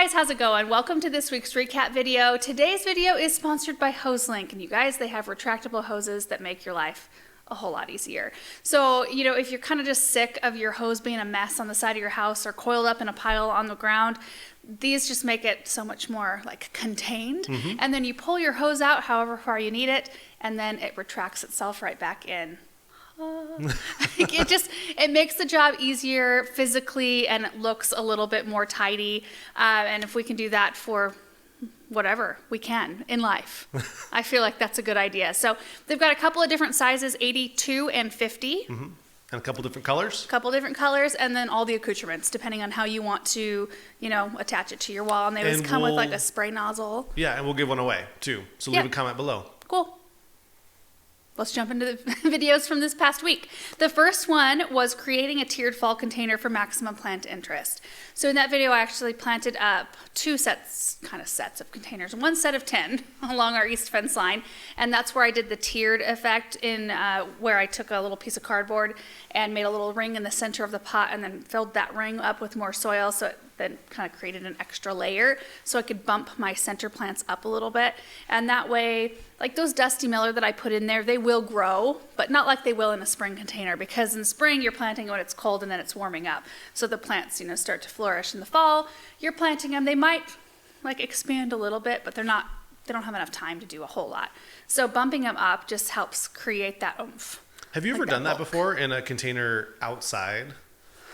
guys, how's it going? Welcome to this week's recap video. Today's video is sponsored by HoseLink, and you guys, they have retractable hoses that make your life a whole lot easier. So, if you're kind of just sick of your hose being a mess on the side of your house or coiled up in a pile on the ground, these just make it so much more like contained. And then you pull your hose out however far you need it, and then it retracts itself right back in. It makes the job easier physically, and it looks a little bit more tidy. And if we can do that for whatever we can in life, I feel like that's a good idea. So they've got a couple of different sizes, 82 and 50. And a couple different colors. And then all the accoutrements, depending on how you want to, attach it to your wall. And they always come with like a spray nozzle. Yeah, and we'll give one away too. So leave a comment below. Cool. Let's jump into the videos from this past week. The first one was creating a tiered fall container for maximum plant interest. So in that video, I actually planted up two sets of containers, one set of 10 along our east fence line. And that's where I did the tiered effect in where I took a little piece of cardboard and made a little ring in the center of the pot and then filled that ring up with more soil. So it then kind of created an extra layer so I could bump my center plants up a little bit. And that way, like those Dusty Miller that I put in there, they will grow, but not like they will in a spring container, because in spring you're planting when it's cold and then it's warming up. So the plants, start to flourish. In the fall, you're planting them. They might like expand a little bit, but they don't have enough time to do a whole lot. So bumping them up just helps create that oomph. Have you ever done that before in a container outside?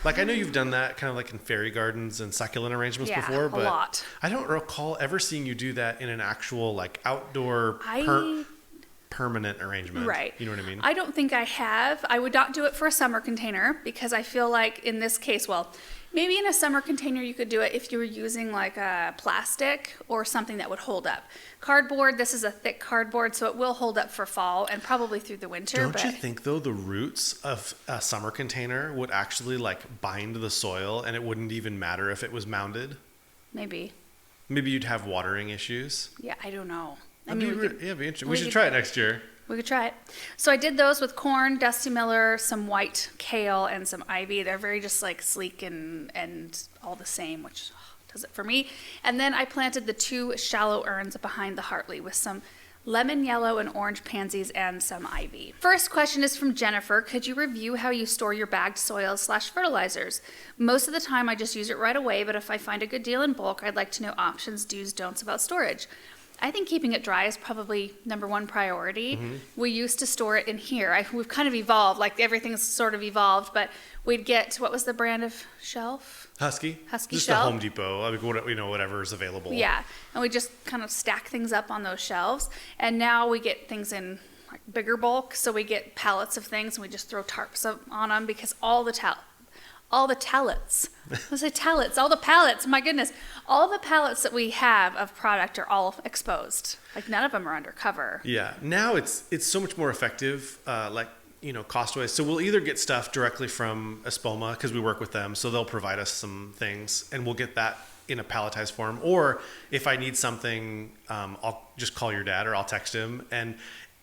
Like, I know you've done that kind of like in fairy gardens and succulent arrangements before, but a lot. I don't recall ever seeing you do that in an actual like outdoor permanent arrangement. Right. You know what I mean? I don't think I have. I would not do it for a summer container, because I feel like in this case, maybe in a summer container you could do it if you were using like a plastic or something that would hold up. Cardboard, this is a thick cardboard, so it will hold up for fall and probably through the winter. Don't you think though the roots of a summer container would actually like bind the soil and it wouldn't even matter if it was mounded? Maybe you'd have watering issues. Yeah, I don't know. It'd be interesting. We should try it next year. We could try it. So I did those with corn, Dusty Miller, some white kale, and some ivy. They're very just like sleek and all the same, which does it for me. And then I planted the two shallow urns behind the Hartley with some lemon yellow and orange pansies and some ivy. First question is from Jennifer. Could you review how you store your bagged soils / fertilizers? Most of the time I just use it right away, but if I find a good deal in bulk, I'd like to know options, do's, don'ts about storage. I think keeping it dry is probably number one priority. We used to store it in here. We've kind of evolved, like everything's sort of evolved, but we'd get, what was the brand of shelf? Husky Just shelf. A Home Depot, whatever is available. Yeah, and we just kind of stack things up on those shelves. And now we get things in like bigger bulk, so we get pallets of things and we just throw tarps on them, because all the pallets, my goodness, all the pallets that we have of product are all exposed. Like none of them are undercover. Yeah, now it's so much more effective, cost-wise. So we'll either get stuff directly from Espoma, because we work with them, so they'll provide us some things, and we'll get that in a palletized form. Or if I need something, I'll just call your dad or I'll text him. And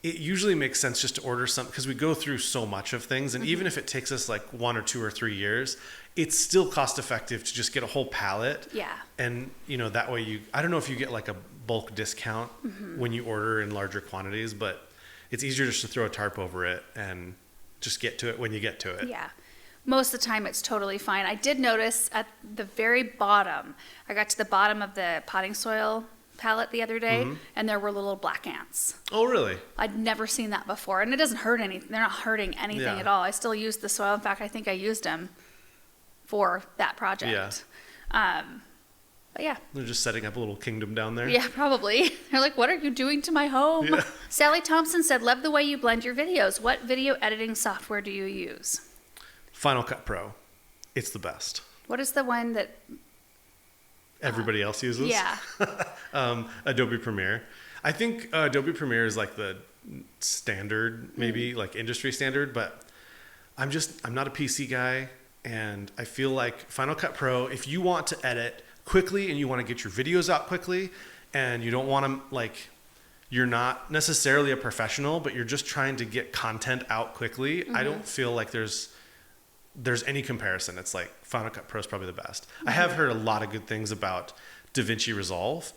it usually makes sense just to order some, because we go through so much of things. And even if it takes us like 1 or 2 or 3 years, it's still cost effective to just get a whole pallet. Yeah. And, that way I don't know if you get like a bulk discount when you order in larger quantities, but it's easier just to throw a tarp over it and just get to it when you get to it. Yeah. Most of the time it's totally fine. I did notice at the very bottom, I got to the bottom of the potting soil pallet the other day, and there were little black ants. Oh, really? I'd never seen that before, and it doesn't hurt anything. They're not hurting anything at all. I still use the soil. In fact, I think I used them for that project. Yeah. But yeah. They're just setting up a little kingdom down there. Yeah, probably. They're like, what are you doing to my home? Yeah. Sally Thompson said, love the way you blend your videos. What video editing software do you use? Final Cut Pro. It's the best. What is the one that everybody else uses? Yeah. Adobe Premiere. I think Adobe Premiere is like the standard, maybe like industry standard, but I'm not a PC guy, and I feel like Final Cut Pro, if you want to edit quickly and you want to get your videos out quickly, and you don't want to you're not necessarily a professional, but you're just trying to get content out quickly, I don't feel like there's there's any comparison. It's like Final Cut Pro is probably the best. I have heard a lot of good things about DaVinci Resolve,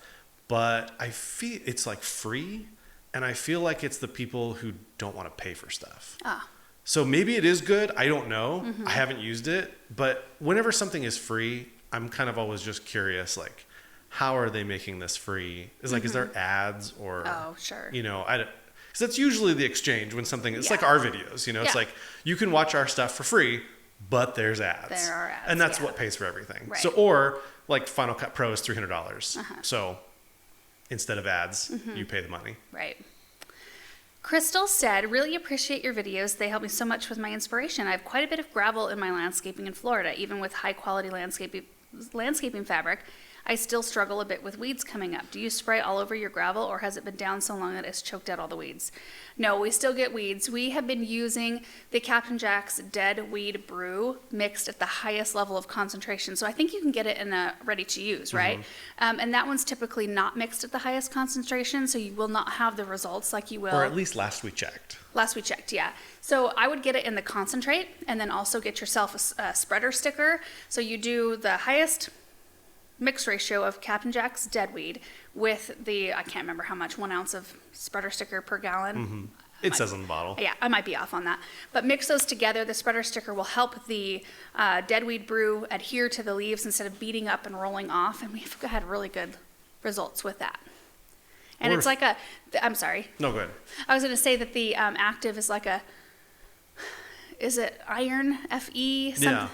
but I feel it's like free, and I feel like it's the people who don't want to pay for stuff. So maybe it is good. I don't know. I haven't used it, but whenever something is free, I'm kind of always just curious, like, how are they making this free? Is there ads or? Oh, sure. Because that's usually the exchange when something. It's like Yeah. our videos. It's like you can watch our stuff for free, but there's ads. There are ads, and that's yeah. what pays for everything. Right. So or like Final Cut Pro is $300. So instead of ads, you pay the money. Right. Crystal said, really appreciate your videos. They help me so much with my inspiration. I have quite a bit of gravel in my landscaping in Florida. Even with high quality landscaping fabric, I still struggle a bit with weeds coming up. Do you spray all over your gravel, or has it been down so long that it's choked out all the weeds? No, we still get weeds. We have been using the Captain Jack's Dead Weed Brew mixed at the highest level of concentration. So I think you can get it in a ready to use, right? And that one's typically not mixed at the highest concentration, so you will not have the results like you will. Or at least last we checked. Last we checked, yeah. So I would get it in the concentrate, and then also get yourself a spreader sticker. So you do the highest mix ratio of Captain Jack's Dead Weed with the, I can't remember how much, 1 ounce of spreader sticker per gallon. It says on the bottle. Yeah, I might be off on that. But mix those together. The spreader sticker will help the Dead Weed Brew adhere to the leaves instead of beating up and rolling off. And we've had really good results with that. And Or it's like I'm sorry. No, go ahead. I was going to say that the active is like is it iron Fe? Something? Yeah.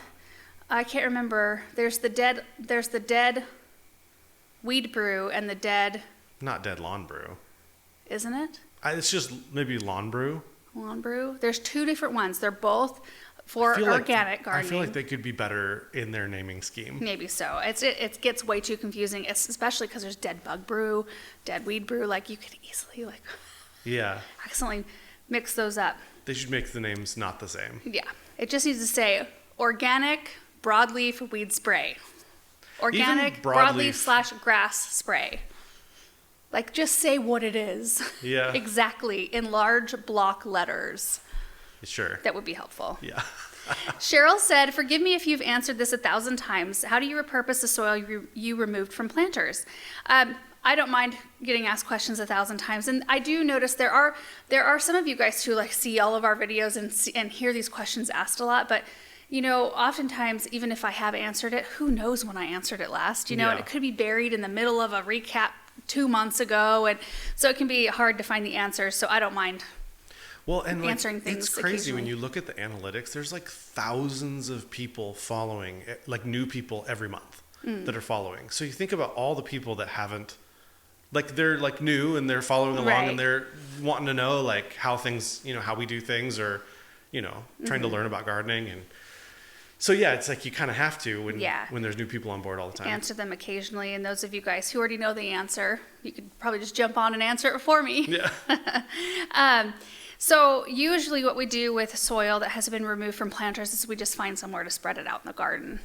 I can't remember. There's the dead weed brew and the dead, Not Dead Lawn Brew. isn't it? It's just maybe Lawn Brew. Lawn brew. There's 2 different ones. They're both for organic gardening. I feel like they could be better in their naming scheme. Maybe so. It gets way too confusing, especially because there's dead bug brew, dead weed brew. Like you could easily Yeah. accidentally mix those up. They should make the names not the same. Yeah. It just needs to say organic broadleaf weed spray. Organic broadleaf / grass spray. Like just say what it is. Yeah. Exactly. In large block letters. Sure. That would be helpful. Yeah. Cheryl said, forgive me if you've answered this 1,000 times. How do you repurpose the soil you removed from planters? I don't mind getting asked questions 1,000 times. And I do notice there are some of you guys who see all of our videos and hear these questions asked a lot. But, oftentimes, even if I have answered it, who knows when I answered it last? Yeah. It could be buried in the middle of a recap 2 months ago. And so it can be hard to find the answers. So I don't mind. Well, and answering things it's crazy when occasionally. you look at the analytics. There's thousands of people following, new people every month that are following. So you think about all the people that haven't, they're new and they're following along Right. and they're wanting to know how things, how we do things, or trying to learn about gardening. And so yeah, it's you kind of have to when there's new people on board all the time. Answer them occasionally, and those of you guys who already know the answer, you could probably just jump on and answer it for me. Yeah. So usually what we do with soil that has been removed from planters is we just find somewhere to spread it out in the garden.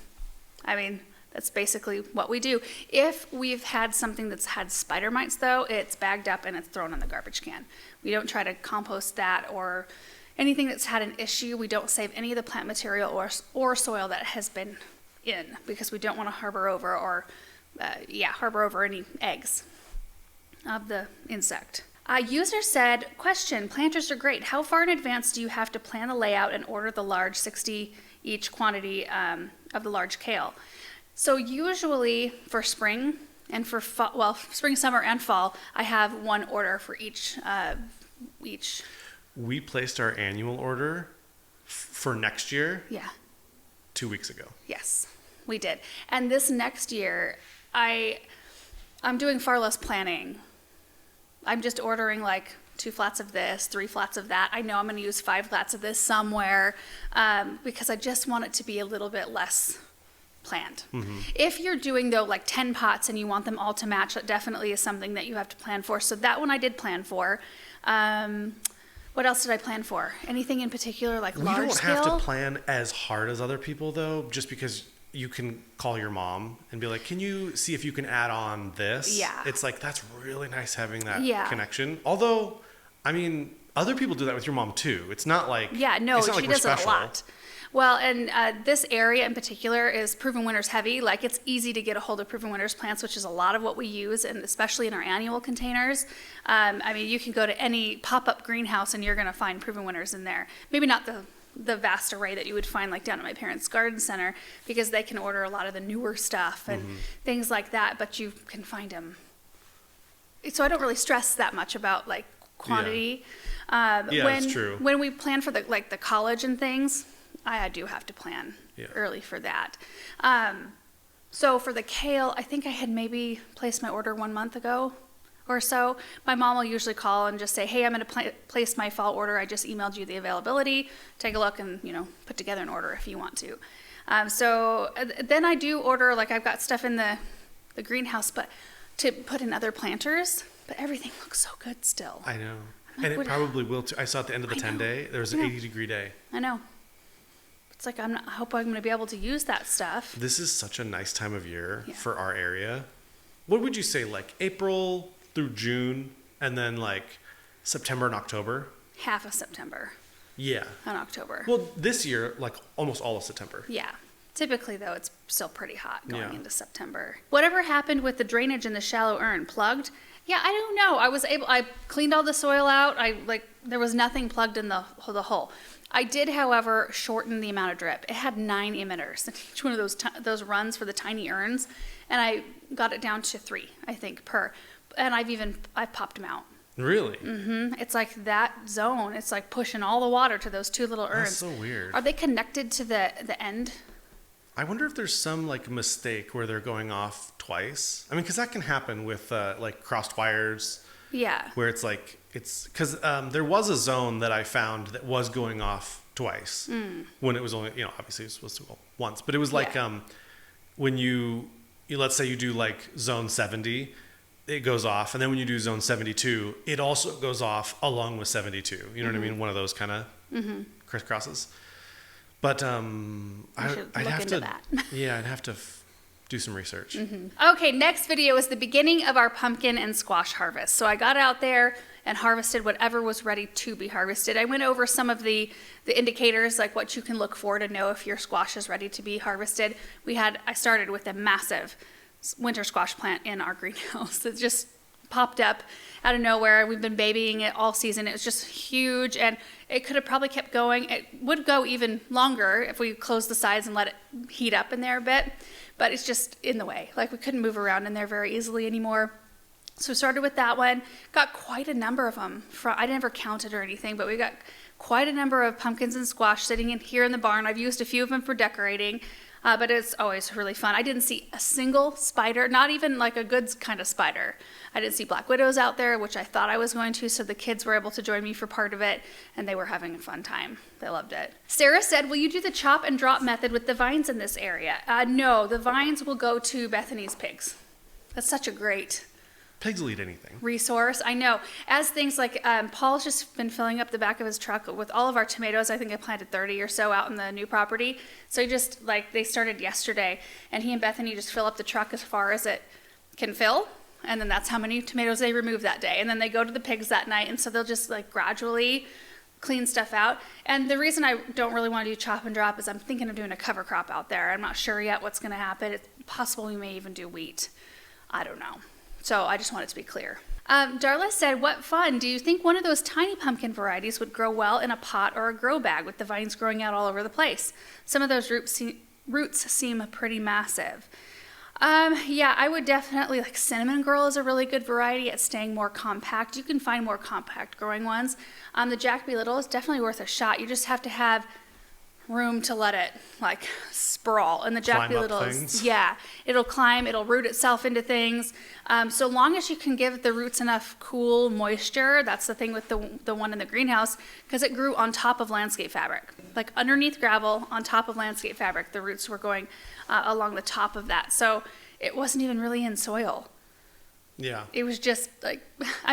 I mean, that's basically what we do. If we've had something that's had spider mites, though, it's bagged up and it's thrown in the garbage can. We don't try to compost that or anything that's had an issue. We don't save any of the plant material or soil that has been in, because we don't want to harbor over any eggs of the insect. A user said, question, planters are great. How far in advance do you have to plan the layout and order the large 60 each quantity of the large kale? So usually for spring and for spring, summer, and fall, I have one order for each. We placed our annual order for next year Yeah. 2 weeks ago. Yes, we did. And this next year, I'm doing far less planning. I'm just ordering 2 flats of this, 3 flats of that. I know I'm going to use 5 flats of this somewhere because I just want it to be a little bit less planned. Mm-hmm. If you're doing 10 pots and you want them all to match, that definitely is something that you have to plan for. So that one I did plan for. What else did I plan for? Anything in particular, large scale? We don't have to plan as hard as other people, though, just because you can call your mom and be like, can you see if you can add on this? Yeah. It's that's really nice having that Yeah. connection. Although, I mean, other people do that with your mom too. It's not Yeah, no, it's not she we're does it a special. lot. Well, and this area in particular is Proven Winners heavy. Like, it's easy to get a hold of Proven Winners plants, which is a lot of what we use, and especially in our annual containers. I mean, you can go to any pop-up greenhouse and you're going to find Proven Winners in there. Maybe not the vast array that you would find like down at my parents' garden center, because they can order a lot of the newer stuff and things like that, but you can find them. So I don't really stress that much about like quantity. That's true. When we plan for the college and things, I do have to plan Yeah. early for that. So for the kale, I think I had maybe placed my order 1 month ago or so. My mom will usually call and just say, hey, I'm going to place my fall order. I just emailed you the availability. Take a look and, put together an order if you want to. So then I do order, like I've got stuff in the greenhouse, but to put in other planters, but everything looks so good still. I know. Like, And it probably will too. I saw at the end of the I 10 know. day, there was an I know. 80-degree day. I know. It's like, I hope I'm going to be able to use that stuff. This is such a nice time of year Yeah. for our area. What would you say, like April through June, and then like September and October? Half of September Yeah. and October. Well, this year, like almost all of September. Yeah. Typically, though, it's still pretty hot going Yeah. into September. Whatever happened with the drainage in the shallow urn? Plugged? Yeah, I don't know. I cleaned all the soil out. There was nothing plugged in the hole. I did, however, shorten the amount of drip. It had 9 emitters in each one of those runs for the tiny urns, and I got it down to 3, I think, per. And I've popped them out. Really? It's like that zone. It's like pushing all the water to those 2 little urns. That's so weird. Are they connected to the end? I wonder if there's some like mistake where they're going off twice. I mean, because that can happen with like crossed wires, Yeah. where it's because there was a zone that I found that was going off twice when it was only, obviously it was supposed to go once, but it was like Yeah. when you let's say you do like zone 70, it goes off, and then when you do zone 72, it also goes off along with 72. You know what I mean? One of those kind of crisscrosses. But should I'd look have into to, that. yeah, I'd have to do some research. Okay, next video is the beginning of our pumpkin and squash harvest. So I got out there and harvested whatever was ready to be harvested. I went over some of the indicators, like what you can look for to know if your squash is ready to be harvested. I started with a massive winter squash plant in our greenhouse that just popped up out of nowhere. We've been babying it all season. It was just huge, and it could have probably kept going. It would go even longer if we closed the sides and let it heat up in there a bit, but it's just in the way. Like, we couldn't move around in there very easily anymore. So we started with that one. Got quite a number of them. I never counted or anything, but we got quite a number of pumpkins and squash sitting in here in the barn. I've used a few of them for decorating. But it's always really fun. I didn't see a single spider, not even like a good kind of spider. I didn't see black widows out there, which I thought I was going to, so the kids were able to join me for part of it, and they were having a fun time. They loved it. Sarah said, will you do the chop and drop method with the vines in this area? No, the vines will go to Bethany's pigs. That's such a great Pigs will eat anything. resource. I know. As things like Paul's just been filling up the back of his truck with all of our tomatoes. I think I planted 30 or so out in the new property. So he just, they started yesterday, and he and Bethany just fill up the truck as far as it can fill, and then that's how many tomatoes they remove that day. And then they go to the pigs that night, and so they'll just gradually clean stuff out. And the reason I don't really want to do chop and drop is I'm thinking of doing a cover crop out there. I'm not sure yet what's going to happen. It's possible we may even do wheat. I don't know. So I just want it to be clear. Darla said, what fun. Do you think one of those tiny pumpkin varieties would grow well in a pot or a grow bag with the vines growing out all over the place? Some of those roots seem pretty massive. Yeah, I would definitely, Cinnamon Girl is a really good variety at staying more compact. You can find more compact growing ones. The Jack B. Little is definitely worth a shot. You just have to have room to let it sprawl. And the Jack B. Climb up Little things. is, yeah, it'll climb, it'll root itself into things. So long as you can give the roots enough cool moisture, that's the thing with the one in the greenhouse, because it grew on top of landscape fabric. Like underneath gravel, on top of landscape fabric, the roots were going along the top of that. So it wasn't even really in soil. Yeah. It was just the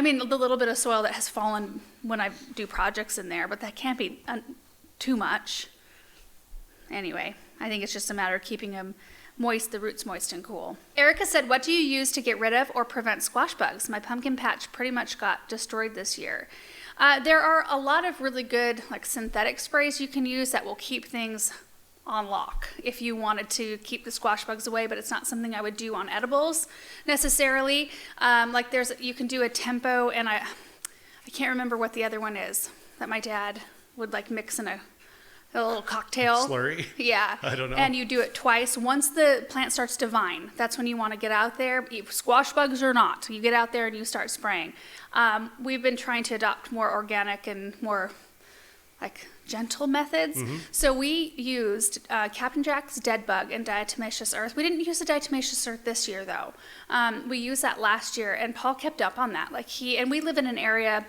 little bit of soil that has fallen when I do projects in there, but that can't be too much. Anyway, I think it's just a matter of keeping them moist, the roots moist and cool. Erica said, what do you use to get rid of or prevent squash bugs? My pumpkin patch pretty much got destroyed this year. There are a lot of really good like synthetic sprays you can use that will keep things on lock if you wanted to keep the squash bugs away, but it's not something I would do on edibles necessarily. Like you can do a Tempo, and I can't remember what the other one is that my dad would like mix in a little cocktail. Slurry? Yeah. I don't know. And you do it twice. Once the plant starts to vine, that's when you want to get out there, squash bugs or not. You get out there and you start spraying. We've been trying to adopt more organic and more like gentle methods. So we used Captain Jack's Dead Bug and diatomaceous earth. We didn't use the diatomaceous earth this year though. We used that last year, and Paul kept up on that. And we live in an area,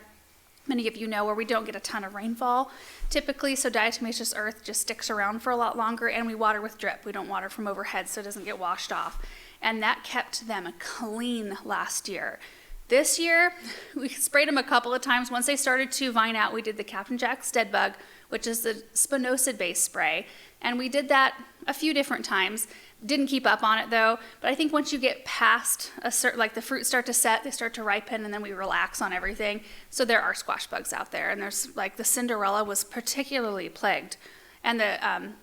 many of you know, where we don't get a ton of rainfall typically, so diatomaceous earth just sticks around for a lot longer, and we water with drip. We don't water from overhead so it doesn't get washed off. And that kept them clean last year. This year, we sprayed them a couple of times. Once they started to vine out, we did the Captain Jack's Dead Bug, which is the spinosad-based spray. And we did that a few different times. Didn't keep up on it though, but I think once you get past a certain, like the fruit start to set, they start to ripen, and then we relax on everything. So there are squash bugs out there, and there's like the Cinderella was particularly plagued, and the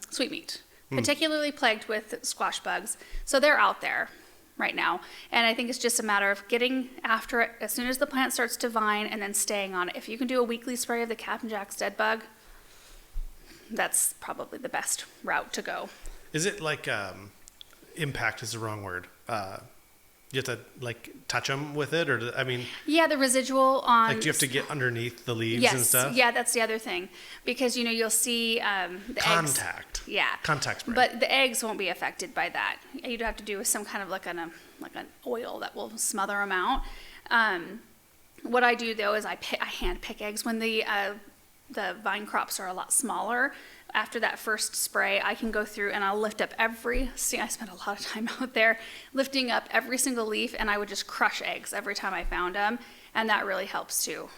sweetmeat, particularly plagued with squash bugs. So they're out there right now, and I think it's just a matter of getting after it as soon as the plant starts to vine, and then staying on it. If you can do a weekly spray of the Captain Jack's Dead Bug, that's probably the best route to go. Is it like impact is the wrong word? You have to like touch them with it, or yeah, the residual on. Like, do you have to get underneath the leaves yes, and stuff? Yeah, that's the other thing, because you'll see the contact. Eggs. Yeah, contact spray. But the eggs won't be affected by that. You'd have to do with some kind of like an oil that will smother them out. What I do though is I hand pick eggs when the vine crops are a lot smaller. After that first spray, I can go through and I'll lift up I spent a lot of time out there lifting up every single leaf, and I would just crush eggs every time I found them, and that really helps too.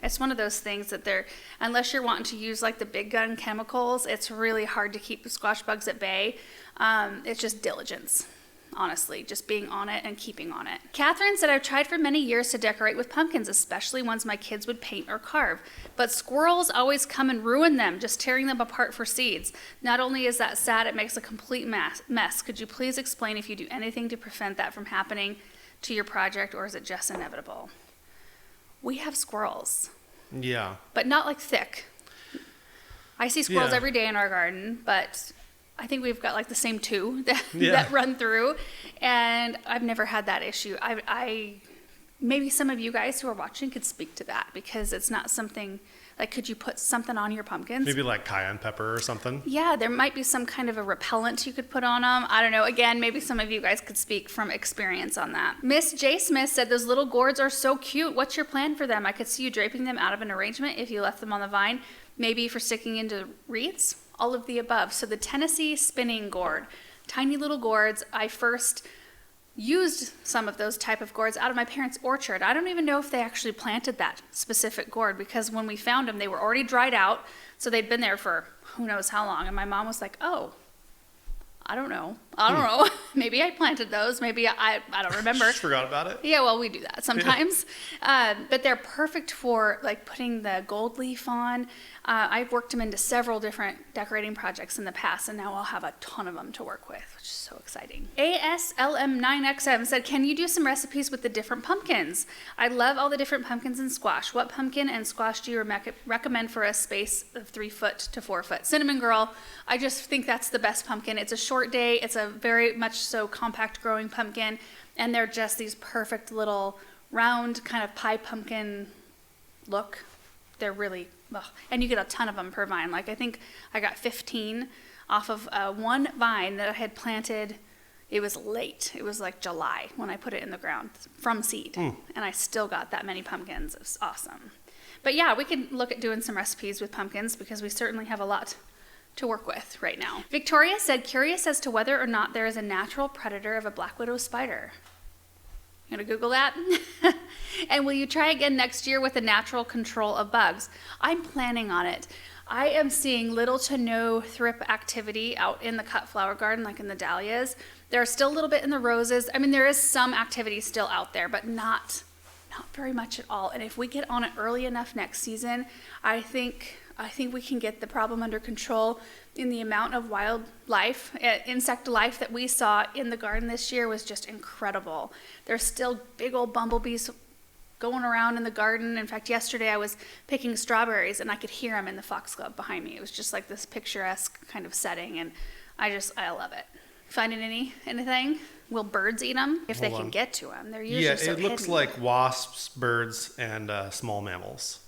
It's one of those things that unless you're wanting to use like the big gun chemicals, it's really hard to keep the squash bugs at bay. It's just diligence. Honestly, just being on it and keeping on it. Catherine said, I've tried for many years to decorate with pumpkins, especially ones my kids would paint or carve, but squirrels always come and ruin them, just tearing them apart for seeds. Not only is that sad, it makes a complete mess. Could you please explain if you do anything to prevent that from happening to your project, or is it just inevitable? We have squirrels. Yeah. But not like thick. I see squirrels Yeah. every day in our garden, but I think we've got like the same two that run through, and I've never had that issue. I maybe some of you guys who are watching could speak to that, because it's not something like, could you put something on your pumpkins? Maybe like cayenne pepper or something. Yeah, there might be some kind of a repellent you could put on them. I don't know. Again, maybe some of you guys could speak from experience on that. Miss J. Smith said, those little gourds are so cute. What's your plan for them? I could see you draping them out of an arrangement if you left them on the vine, maybe for sticking into wreaths. All of the above. So the Tennessee spinning gourd, tiny little gourds. I first used some of those type of gourds out of my parents' orchard. I don't even know if they actually planted that specific gourd, because when we found them, they were already dried out. So they'd been there for who knows how long. And my mom was like, oh, I don't know. Maybe I planted those. Maybe I don't remember. Just forgot about it. Yeah, well, we do that sometimes. But they're perfect for like putting the gold leaf on. I've worked them into several different decorating projects in the past, and now I'll have a ton of them to work with, which is so exciting. ASLM9XM said, can you do some recipes with the different pumpkins? I love all the different pumpkins in squash. What pumpkin and squash do you recommend for a space of 3 foot to 4 foot? Cinnamon Girl, I just think that's the best pumpkin. It's a short day. It's a very much so compact growing pumpkin, and they're just these perfect little round kind of pie pumpkin look. They're really, and you get a ton of them per vine. Like I think I got 15 off of one vine that I had planted. It was late. It was like July when I put it in the ground from seed, and I still got that many pumpkins. It was awesome. But yeah, we can look at doing some recipes with pumpkins, because we certainly have a lot to work with right now. Victoria said, curious as to whether or not there is a natural predator of a black widow spider. You gonna Google that? And will you try again next year with a natural control of bugs? I'm planning on it. I am seeing little to no thrip activity out in the cut flower garden, like in the dahlias. There's still a little bit in the roses. I mean, there is some activity still out there, but not Not very much at all. And if we get on it early enough next season, I think we can get the problem under control. In the amount of wildlife, insect life that we saw in the garden this year was just incredible. There's still big old bumblebees going around in the garden. In fact, yesterday I was picking strawberries and I could hear them in the foxglove behind me. It was just like this picturesque kind of setting, and I love it. Finding anything? Will birds eat them if they can get to them? They're usually so hidden. It looks like wasps, birds, and small mammals.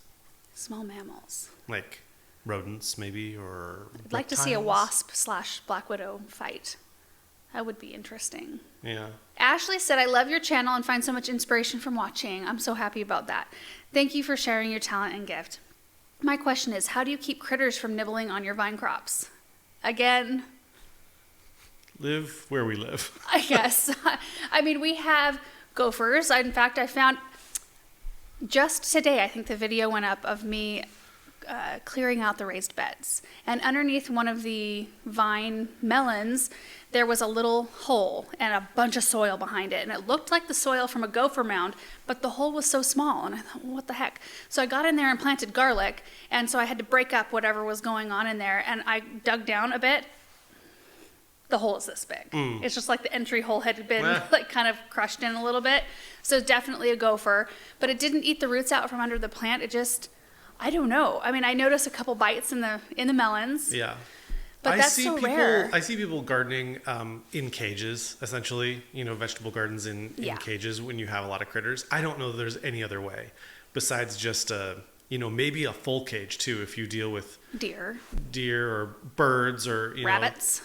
Small mammals. Like rodents, maybe, or I'd like to see a wasp/black widow fight. That would be interesting. Yeah. Ashley said, I love your channel and find so much inspiration from watching. I'm so happy about that. Thank you for sharing your talent and gift. My question is, how do you keep critters from nibbling on your vine crops? Again, live where we live. I guess. I mean, we have gophers. In fact, I found just today, I think the video went up of me clearing out the raised beds. And underneath one of the vine melons, there was a little hole and a bunch of soil behind it. And it looked like the soil from a gopher mound, but the hole was so small. And I thought, well, what the heck? So I got in there and planted garlic. And so I had to break up whatever was going on in there. And I dug down a bit. The hole is this big. It's just like the entry hole had been like kind of crushed in a little bit. So definitely a gopher, but it didn't eat the roots out from under the plant. It just, I don't know. I mean, I noticed a couple bites in the melons. Yeah. But that's so rare. I see people gardening in cages, essentially, vegetable gardens in cages when you have a lot of critters. I don't know that there's any other way besides just maybe a full cage too, if you deal with deer or birds or rabbits.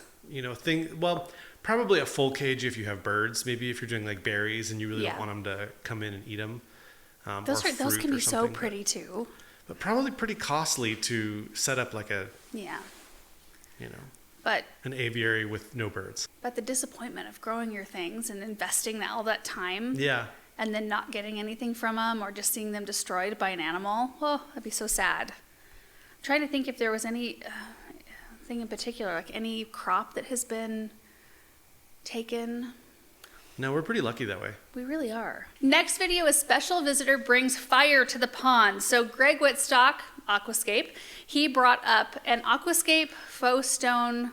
Probably a full cage if you have birds. Maybe if you're doing like berries and you really don't want them to come in and eat them. Those can be so pretty too. But probably pretty costly to set up like but an aviary with no birds. But the disappointment of growing your things and investing all that time. Yeah. And then not getting anything from them or just seeing them destroyed by an animal. Oh, that'd be so sad. I'm trying to think if there was any thing in particular, like any crop that has been taken. No, we're pretty lucky that way. We really are. Next video is special visitor brings fire to the pond. So Greg Whitstock, Aquascape, he brought up an Aquascape faux stone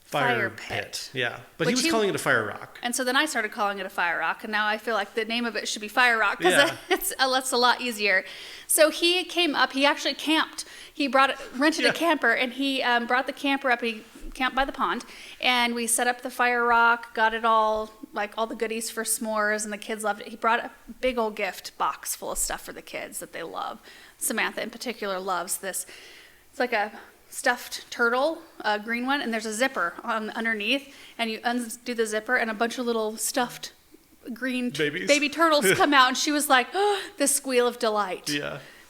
fire pit. Yeah, but he was calling it a fire rock. And so then I started calling it a fire rock, and now I feel like the name of it should be Fire Rock because it's a lot easier. So he came up, he actually camped. He rented a camper, and he brought the camper up. He camped by the pond, and we set up the fire rock, got it all, like all the goodies for s'mores, and the kids loved it. He brought a big old gift box full of stuff for the kids that they love. Samantha in particular loves this. It's like a stuffed turtle, a green one, and there's a zipper underneath, and you undo the zipper, and a bunch of little stuffed green baby turtles come out, and she was like, oh, the squeal of delight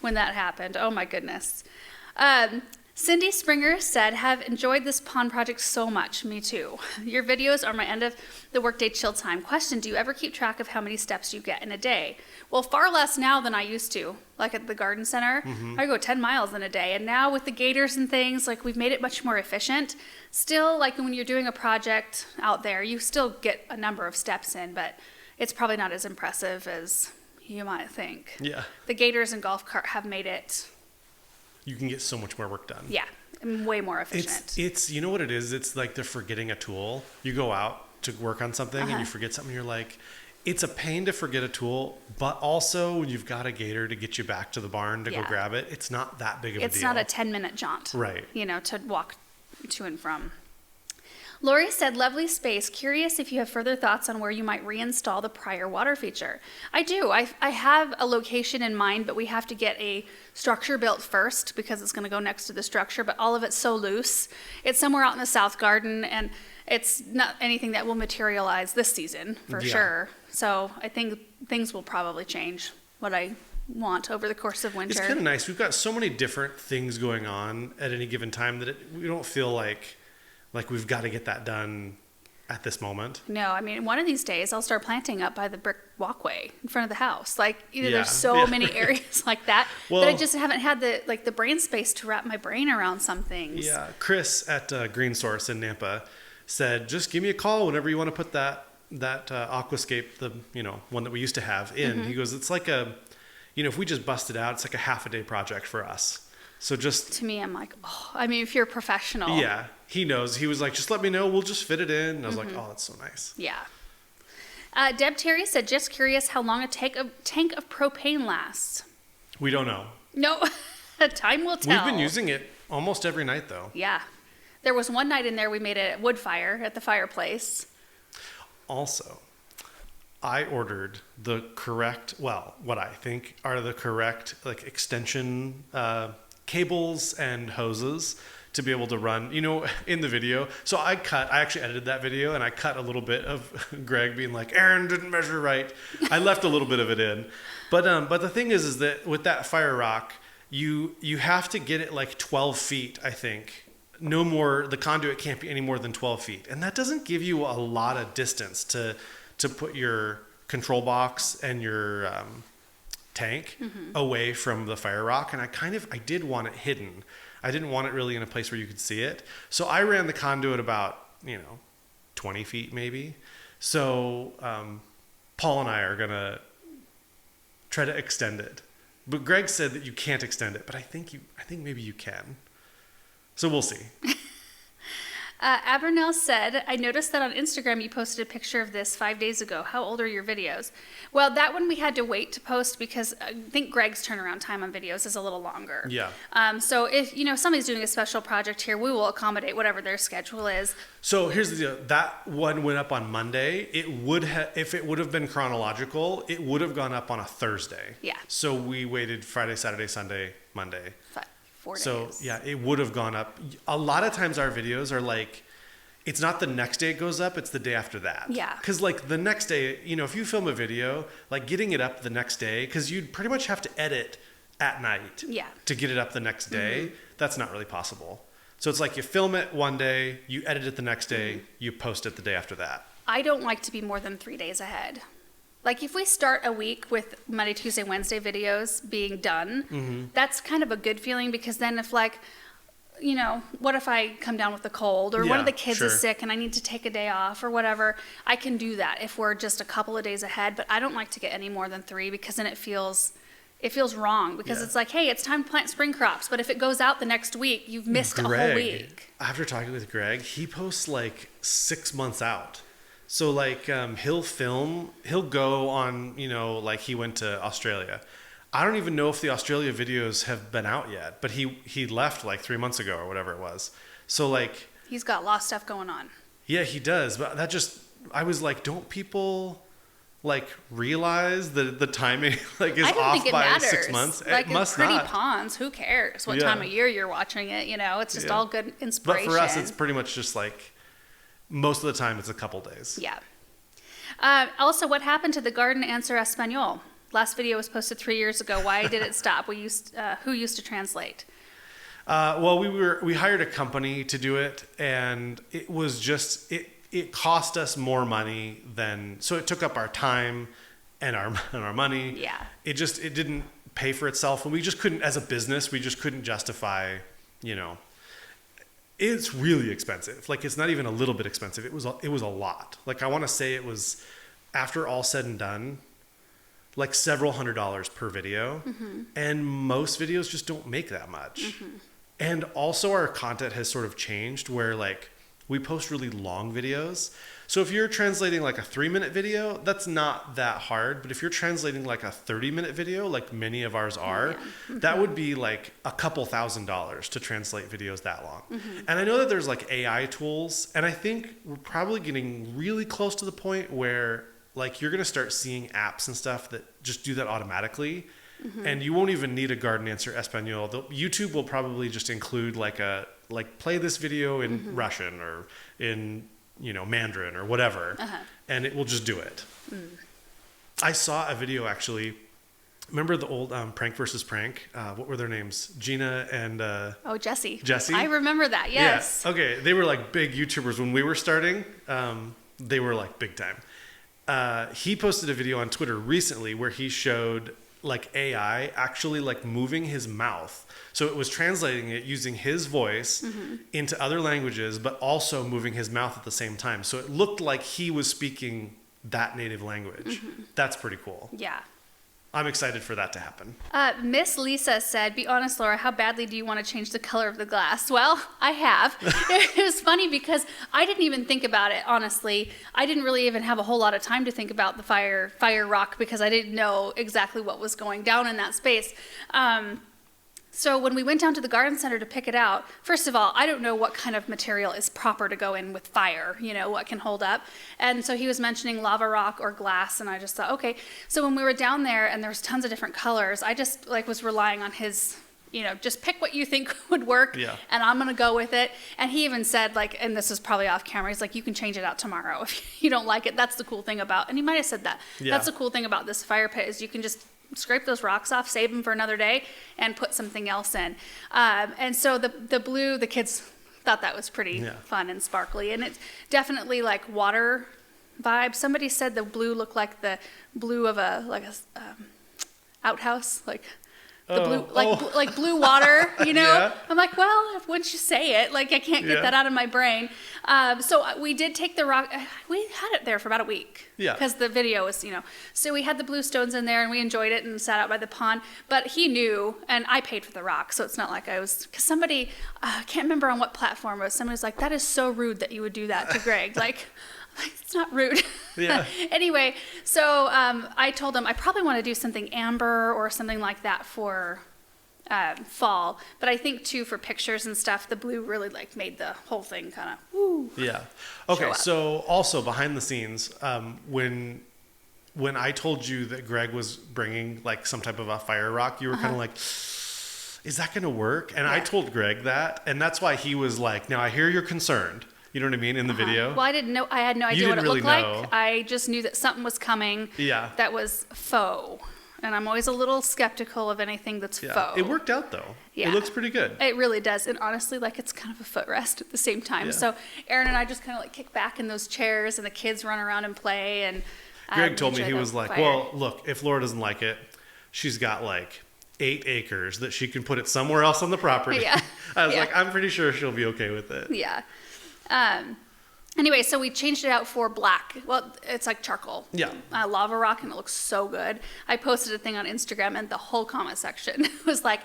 when that happened. Oh my goodness. Cindy Springer said, have enjoyed this pond project so much. Me too. Your videos are my end of the workday chill time. Question, do you ever keep track of how many steps you get in a day? Well, far less now than I used to. Like at the garden center, I go 10 miles in a day. And now with the gators and things, like we've made it much more efficient. Still, like when you're doing a project out there, you still get a number of steps in, but it's probably not as impressive as you might think. Yeah. The gators and golf cart have made it. You can get so much more work done. Yeah, way more efficient. It's you know what it is? It's like they're forgetting a tool. You go out to work on something and you forget something, you're like, it's a pain to forget a tool, but also when you've got a gator to get you back to the barn to go grab it, it's not that big of a deal. It's not a 10-minute jaunt. Right. To walk to and from. Lori said, lovely space. Curious if you have further thoughts on where you might reinstall the prior water feature. I do. I have a location in mind, but we have to get a structure built first because it's going to go next to the structure, but all of it's so loose. It's somewhere out in the south garden, and it's not anything that will materialize this season for sure. So I think things will probably change what I want over the course of winter. It's kind of nice. We've got so many different things going on at any given time that we don't feel like we've got to get that done at this moment. No, I mean, one of these days I'll start planting up by the brick walkway in front of the house. Like, there's so many areas like that that I just haven't had the brain space to wrap my brain around some things. Yeah, Chris at Green Source in Nampa said, just give me a call whenever you want to put that Aquascape, the one that we used to have in. He goes, it's like if we just bust it out, it's like a half a day project for us. So just To me, I'm like, oh, I mean, if you're a professional. yeah, he knows. He was like, just let me know, we'll just fit it in. And I was like, oh, that's so nice. Yeah. Deb Terry said, just curious how long a tank of propane lasts. We don't know. No, time will tell. We've been using it almost every night though. Yeah. There was one night in there we made a wood fire at the fireplace. Also, I ordered the correct, what I think are the correct extension cables and hoses to be able to run, in the video. So I actually edited that video and I cut a little bit of Greg being like, Aaron didn't measure right. I left a little bit of it in. But the thing is that with that Fire Rock, you have to get it like 12 feet, I think. No more, the conduit can't be any more than 12 feet. And that doesn't give you a lot of distance to put your control box and your tank away from the Fire Rock. And I did want it hidden. I didn't want it really in a place where you could see it. So I ran the conduit about, 20 feet maybe. So Paul and I are going to try to extend it. But Greg said that you can't extend it, but I think maybe you can. So we'll see. Abernell said, I noticed that on Instagram you posted a picture of this 5 days ago. How old are your videos? Well, that one we had to wait to post because I think Greg's turnaround time on videos is a little longer. Yeah. So if, somebody's doing a special project here, we will accommodate whatever their schedule is. So here's the deal. That one went up on Monday. If it would have been chronological, it would have gone up on a Thursday. Yeah. So we waited Friday, Saturday, Sunday, Monday. 4 days. So yeah, it would have gone up. A lot of times our videos are like, it's not the next day it goes up, it's the day after that. Yeah. Because the next day, if you film a video, getting it up the next day, because you'd pretty much have to edit at night to get it up the next day. That's not really possible. So it's like you film it one day, you edit it the next day, you post it the day after that. I don't like to be more than 3 days ahead. Like if we start a week with Monday, Tuesday, Wednesday videos being done, that's kind of a good feeling because then if what if I come down with a cold or one of the kids is sick and I need to take a day off or whatever, I can do that if we're just a couple of days ahead, but I don't like to get any more than 3 because then it feels wrong because it's like, hey, it's time to plant spring crops. But if it goes out the next week, you've missed a whole week. After talking with Greg, he posts 6 months out. So he'll go on, he went to Australia. I don't even know if the Australia videos have been out yet, but he left 3 months ago or whatever it was. So he's got a lot of stuff going on. Yeah, he does. But I was like, don't people realize that the timing is off by 6 months? It must Pretty not. Ponds, who cares what time of year you're watching it? It's just all good inspiration. But for us, it's pretty much just most of the time it's a couple days. Yeah. Also, what happened to the Garden Answer Espanol? Last video was posted 3 years ago. Why did it stop? Who used to translate? Well, we hired a company to do it, and it was just it cost us more money so it took up our time and our money. Yeah. It didn't pay for itself, and we just couldn't, as a business, we just couldn't justify, It's really expensive. It's not even a little bit expensive. It was a lot. I want to say it was, after all said and done, several $100s per video. And most videos just don't make that much. And also our content has sort of changed where we post really long videos. So if you're translating a 3-minute video, that's not that hard. But if you're translating a 30-minute video, like many of ours are, that would be a couple $1,000s to translate videos that long. And I know that there's AI tools, and I think we're probably getting really close to the point where you're going to start seeing apps and stuff that just do that automatically. And you won't even need a Garden Answer Espanol. YouTube will probably just include play this video in Russian or in Mandarin or whatever, and it will just do it. I saw a video actually. Remember the old Prank versus Prank? What were their names? Gina and Jesse. Jesse. I remember that. Yes. Yeah. Okay. They were big YouTubers when we were starting. They were big time. He posted a video on Twitter recently where he showed AI actually moving his mouth. So it was translating it using his voice into other languages, but also moving his mouth at the same time. So it looked like he was speaking that native language. That's pretty cool. Yeah. I'm excited for that to happen. Miss Lisa said, "Be honest, Laura, how badly do you want to change the color of the glass?" Well, I have. It was funny because I didn't even think about it, honestly. I didn't really even have a whole lot of time to think about the fire rock because I didn't know exactly what was going down in that space. So when we went down to the garden center to pick it out, first of all, I don't know what kind of material is proper to go in with fire, what can hold up. And so he was mentioning lava rock or glass, and I just thought, okay. So when we were down there and there was tons of different colors, I just was relying on his, just pick what you think would work, and I'm going to go with it. And he even said, and this is probably off camera, he's like, you can change it out tomorrow if you don't like it. That's the cool thing about, and he might have said that. Yeah. That's the cool thing about this fire pit is you can just scrape those rocks off, save them for another day, and put something else in. And so the blue, the kids thought that was pretty fun and sparkly. And it's definitely like water vibe. Somebody said the blue looked like the blue of a outhouse, like the blue, like blue water, Yeah. I'm like, well, once you say it, I can't get that out of my brain. So we did take the rock. We had it there for about a week. Yeah. Because the video was, So we had the blue stones in there and we enjoyed it and sat out by the pond. But he knew, and I paid for the rock, so it's not like I was. Because somebody, I can't remember on what platform it was. Somebody was like, "That is so rude that you would do that to Greg." It's not rude. Yeah. Anyway, so I told him I probably want to do something amber or something like that for fall. But I think too for pictures and stuff, the blue really made the whole thing kind of woo. Yeah. Okay. So also behind the scenes, when I told you that Greg was bringing some type of a fire rock, you were kind of like, "Is that going to work?" And I told Greg that, and that's why he was like, "Now I hear you're concerned." You know what I mean? In the video. Well, I didn't know. I had no idea what it looked like. I just knew that something was coming. Yeah. That was faux, and I'm always a little skeptical of anything that's faux. It worked out though. Yeah. It looks pretty good. It really does, and honestly, it's kind of a footrest at the same time. Yeah. So Aaron and I just kind of kick back in those chairs, and the kids run around and play. And Greg told me he was like, "Well, look, if Laura doesn't like it, she's got 8 acres that she can put it somewhere else on the property." Yeah. I was like, "I'm pretty sure she'll be okay with it." Yeah. Anyway, so we changed it out for black. Well, it's like charcoal. Yeah. Lava rock, and it looks so good. I posted a thing on Instagram, and the whole comment section was like,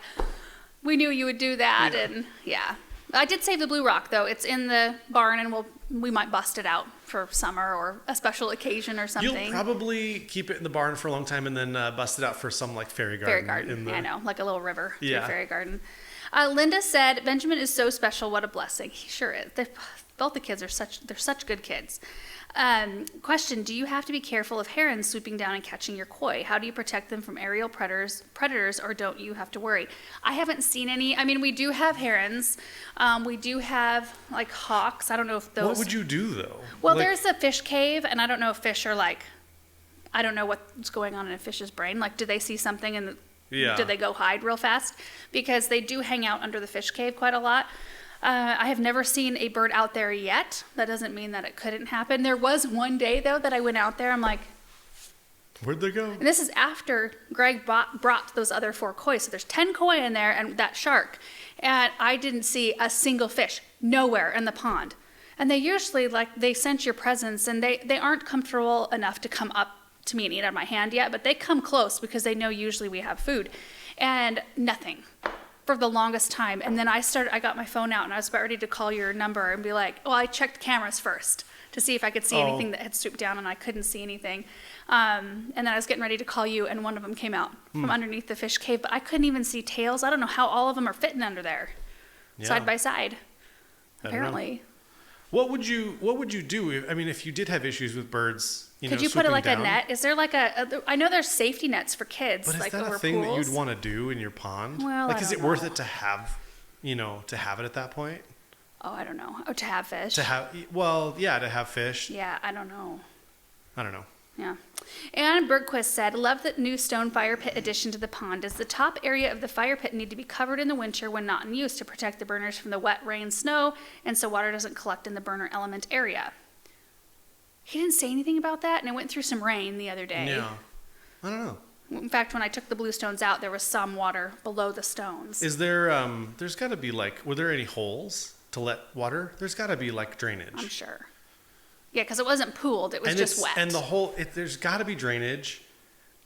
"We knew you would do that," and I did save the blue rock though. It's in the barn, and we might bust it out for summer or a special occasion or something. You'll probably keep it in the barn for a long time, and then bust it out for some fairy garden. Fairy garden. I know, like a little river. Yeah. Fairy garden. Linda said, "Benjamin is so special. What a blessing." He sure is. Both the kids are such good kids. Question: do you have to be careful of herons swooping down and catching your koi? How do you protect them from aerial predators, or don't you have to worry? I haven't seen any. I mean, we do have herons. We do have hawks. I don't know if those. What would you do though? Well, there's a fish cave, and I don't know if fish are I don't know what's going on in a fish's brain. Do they see something and do they go hide real fast? Because they do hang out under the fish cave quite a lot. I have never seen a bird out there yet. That doesn't mean that it couldn't happen. There was one day, though, that I went out there. I'm like, where'd they go? And this is after Greg brought those other 4 koi. So there's 10 koi in there and that shark. And I didn't see a single fish, nowhere in the pond. And they usually, they sense your presence, and they aren't comfortable enough to come up to me and eat out of my hand yet, but they come close because they know usually we have food. And nothing. For the longest time. And then I got my phone out, and I was about ready to call your number and be like, well, I checked cameras first to see if I could see anything that had swooped down, and I couldn't see anything. And then I was getting ready to call you, and one of them came out from underneath the fish cave, but I couldn't even see tails. I don't know how all of them are fitting under there, side by side, apparently. What would you do if you did have issues with birds? Could you put a net? Is there I know there's safety nets for kids. But is that a thing that you'd want to do in your pond? Well, is it worth it to have, to have it at that point? Oh, I don't know. Oh, to have fish. To have fish. Yeah, I don't know. Yeah. Anne Bergquist said, "Love the new stone fire pit addition to the pond. Does the top area of the fire pit need to be covered in the winter when not in use to protect the burners from the wet rain, snow, and so water doesn't collect in the burner element area?" He didn't say anything about that, and it went through some rain the other day. Yeah. I don't know. In fact, when I took the blue stones out, there was some water below the stones. Is there, there's got to be were there any holes to let water? There's got to be drainage. I'm sure. Yeah, because it wasn't pooled. It was And just wet. And the whole, there's got to be drainage.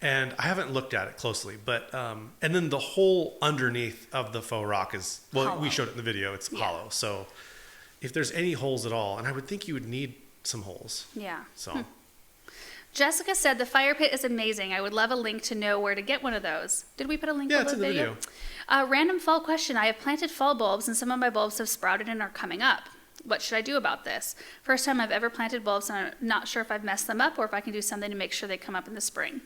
And I haven't looked at it closely, but and then the hole underneath of the faux rock is, well, Hollow. we showed it in the video, it's hollow. So if there's any holes at all, and I would think you would need some holes. Yeah. So Jessica said the fire pit is amazing. I would love a link to know where to get one of those. Did we put a link yeah, below it's in the video. Random fall question. I have planted fall bulbs and some of my bulbs have sprouted and are coming up. What should I do about this? First time I've ever planted bulbs and I'm not sure if I've messed them up or if I can do something to make sure they come up in the spring.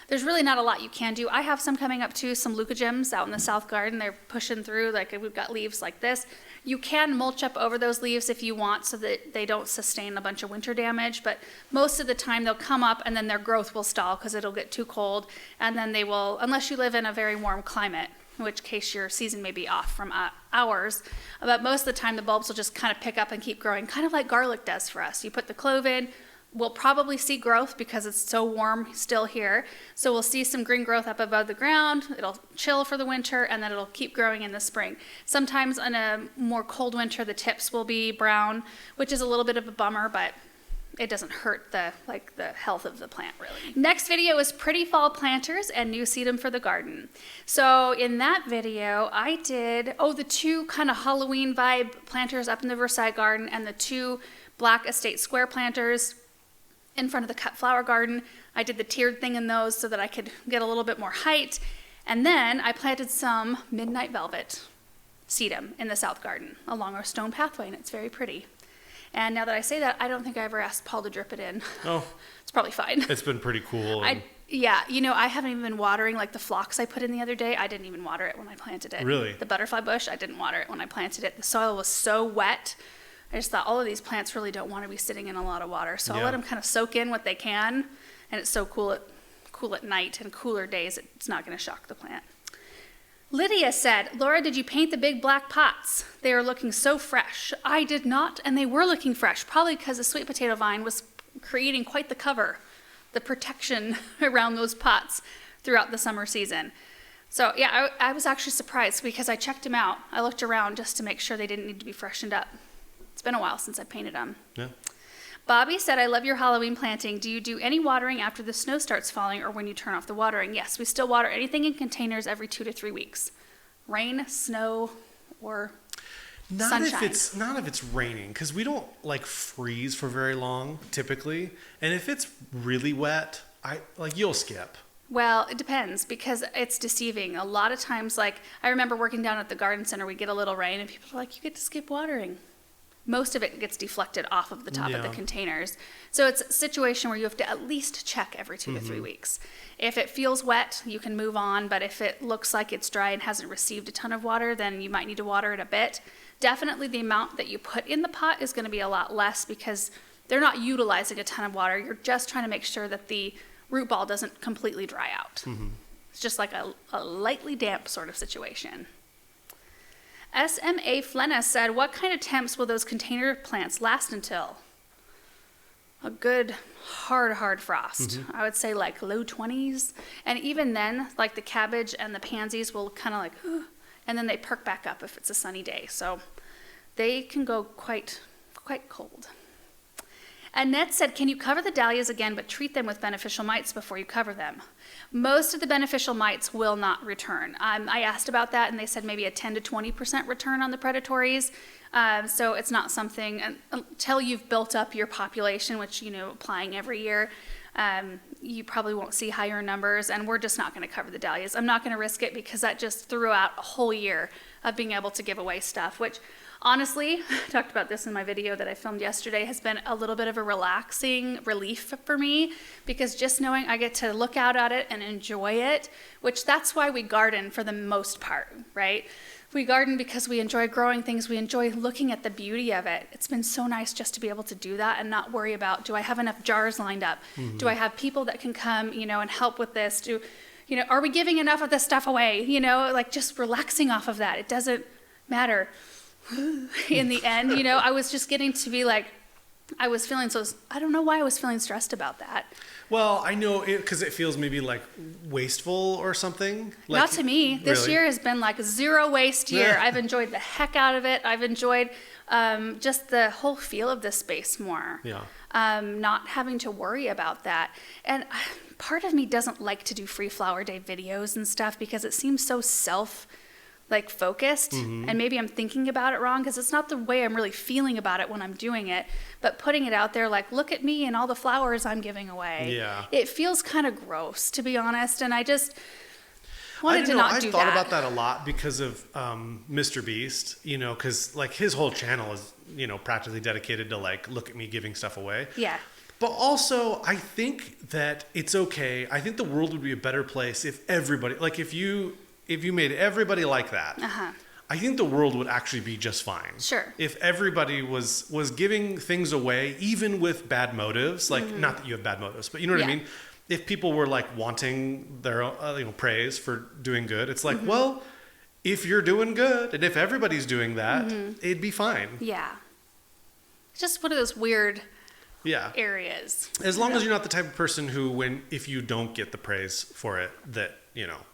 There's really not a lot you can do. I have some coming up too, some leucogems out in the south garden. They're pushing through, like we've got leaves like this. You can mulch up over those leaves if you want so that they don't sustain a bunch of winter damage, but most of the time they'll come up and then their growth will stall because it'll get too cold, and then they will, unless you live in a very warm climate, in which case your season may be off from ours, but most of the time the bulbs will just kind of pick up and keep growing, kind of like garlic does for us. You put the clove in, we'll probably see growth because it's so warm still here. So we'll see some green growth up above the ground. It'll chill for the winter and then it'll keep growing in the spring. Sometimes in a more cold winter, the tips will be brown, which is a little bit of a bummer, but it doesn't hurt the health of the plant really. Next video is pretty fall planters and new sedum for the garden. So in that video, I did, the two kind of Halloween vibe planters up in the Versailles garden and the two black estate square planters in front of the cut flower garden. I did the tiered thing in those so that I could get a little bit more height. And then I planted some midnight velvet sedum in the south garden along our stone pathway, and it's very pretty. And now that I say that, I don't think I ever asked Paul to drip it in. Oh. It's probably fine. It's been pretty cool. Yeah, I haven't even been watering like the phlox I put in the other day. I didn't even water it when I planted it. Really? The butterfly bush, I didn't water it when I planted it. The soil was so wet. I just thought all of these plants really don't want to be sitting in a lot of water. So I'll let them kind of soak in what they can. And it's so cool at night and cooler days, it's not going to shock the plant. Lydia said, Laura, did you paint the big black pots? They are looking so fresh. I did not, and they were looking fresh, probably because the sweet potato vine was creating quite the cover, the protection around those pots throughout the summer season. So yeah, I was actually surprised because I checked them out. I looked around just to make sure they didn't need to be freshened up. It's been a while since I painted them. Yeah. Bobby said, I love your Halloween planting. Do you do any watering after the snow starts falling or when you turn off the watering? Yes, we still water anything in containers every 2 to 3 weeks. Rain, snow, or sunshine. Not if it's raining, because we don't freeze for very long typically. And if it's really wet, you'll skip. Well, it depends because it's deceiving. A lot of times, I remember working down at the garden center, we get a little rain and people are like, you get to skip watering. Most of it gets deflected off of the top of the containers. So it's a situation where you have to at least check every 2 to 3 weeks. If it feels wet, you can move on, but if it looks like it's dry and hasn't received a ton of water, then you might need to water it a bit. Definitely the amount that you put in the pot is going to be a lot less because they're not utilizing a ton of water. You're just trying to make sure that the root ball doesn't completely dry out. It's just like a lightly damp sort of situation. SMA Flenna said, what kind of temps will those container plants last until? A good hard frost. I would say low 20s. And even then, the cabbage and the pansies will kind of and then they perk back up if it's a sunny day. So they can go quite cold. Annette said, can you cover the dahlias again but treat them with beneficial mites before you cover them? Most of the beneficial mites will not return. I asked about that and they said maybe a 10 to 20% return on the predatories. So it's not something, until you've built up your population, which, applying every year, you probably won't see higher numbers, and we're just not going to cover the dahlias. I'm not going to risk it because that just threw out a whole year of being able to give away stuff, which honestly, I talked about this in my video that I filmed yesterday, has been a little bit of a relaxing relief for me because just knowing I get to look out at it and enjoy it, which that's why we garden for the most part, right? We garden because we enjoy growing things. We enjoy looking at the beauty of it. It's been so nice just to be able to do that and not worry about, do I have enough jars lined up? Do I have people that can come, and help with this? Are we giving enough of this stuff away? Just relaxing off of that. It doesn't matter. In the end, I was just getting to be I was feeling I don't know why I was feeling stressed about that. Well, I know it because it feels maybe like wasteful or something. Like, Not to me. This really? year has been like a zero waste year. Yeah. I've enjoyed the heck out of it. I've enjoyed just the whole feel of this space more. Yeah. Not having to worry about that. And part of me doesn't like to do Free Flower Day videos and stuff because it seems so focused, and maybe I'm thinking about it wrong because it's not the way I'm really feeling about it when I'm doing it, but putting it out there like, look at me and all the flowers I'm giving away. Yeah. It feels kind of gross, to be honest, and I just wanted to not do that. I thought about that a lot because of Mr. Beast, you know, because like his whole channel is, you know, practically dedicated to like, look at me giving stuff away. Yeah. But also, I think that it's okay. I think the world would be a better place if everybody, like if you made everybody like that, I think the world would actually be just fine. Sure. If everybody was giving things away, even with bad motives, like not that you have bad motives, but you know what I Yeah. mean? If people were like wanting their praise for doing good, it's like, well, if you're doing good and if everybody's doing that, it'd be fine. Yeah. It's just one of those weird Yeah. areas. As long as you're not the type of person who, if you don't get the praise for it, that, you know.